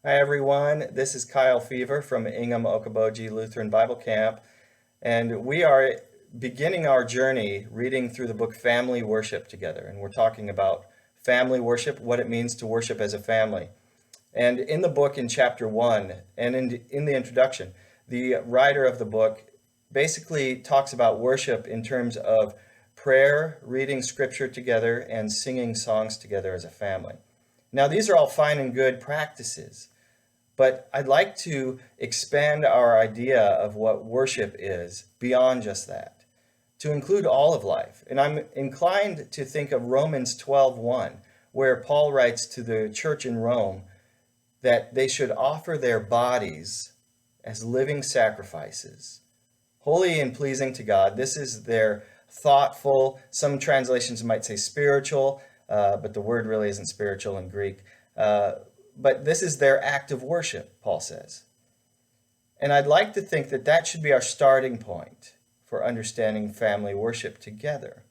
Hi everyone, this is Kyle Fever from Ingham Okoboji Lutheran Bible Camp, and we are beginning our journey reading through the book Family Worship together, and we're talking about family worship, what it means to worship as a family. And in the book in chapter 1, and in the introduction, the writer of the book basically talks about worship in terms of prayer, reading scripture together, and singing songs together as a family. Now, these are all fine and good practices, but I'd like to expand our idea of what worship is beyond just that, to include all of life. And I'm inclined to think of Romans 12:1, where Paul writes to the church in Rome that they should offer their bodies as living sacrifices, holy and pleasing to God. This is their thoughtful, some translations might say spiritual, but the word really isn't spiritual in Greek. But this is their act of worship, Paul says. And I'd like to think that that should be our starting point for understanding family worship together.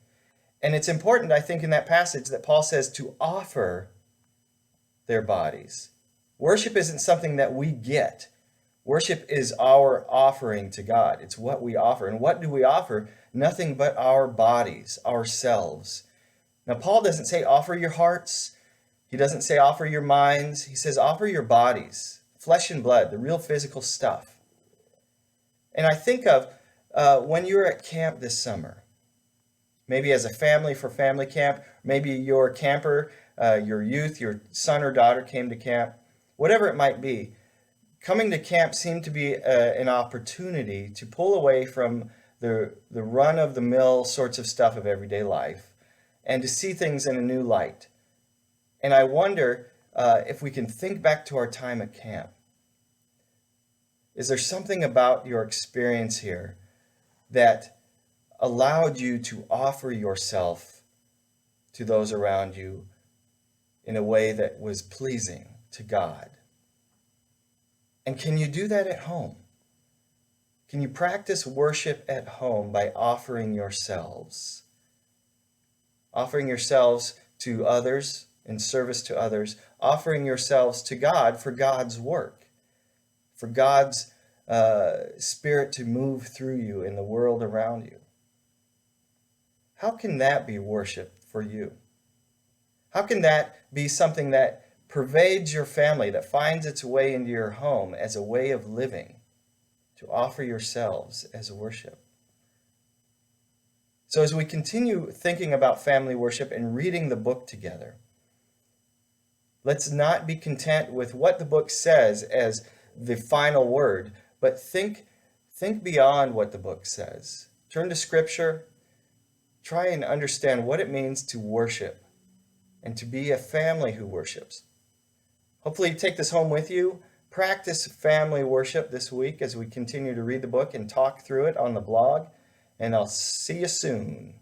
And it's important, I think, in that passage that Paul says to offer their bodies. Worship isn't something that we get. Worship is our offering to God. It's what we offer. And what do we offer? Nothing but our bodies, ourselves. Now, Paul doesn't say offer your hearts. He doesn't say offer your minds. He says offer your bodies, flesh and blood, the real physical stuff. And I think of when you were at camp this summer, maybe as a family for family camp, maybe your camper, your youth, your son or daughter came to camp, whatever it might be. Coming to camp seemed to be an opportunity to pull away from the run-of-the-mill sorts of stuff of everyday life and to see things in a new light. And I wonder if we can think back to our time at camp. Is there something about your experience here that allowed you to offer yourself to those around you in a way that was pleasing to God? And can you do that at home? Can you practice worship at home by offering yourselves? Offering yourselves to others in service to others, offering yourselves to God for God's work, for God's Spirit to move through you in the world around you. How can that be worship for you? How can that be something that pervades your family, that finds its way into your home as a way of living, to offer yourselves as worship? So as we continue thinking about family worship and reading the book together, let's not be content with what the book says as the final word, but think beyond what the book says. Turn to Scripture. Try and understand what it means to worship and to be a family who worships. Hopefully you take this home with you. Practice family worship this week as we continue to read the book and talk through it on the blog. And I'll see you soon.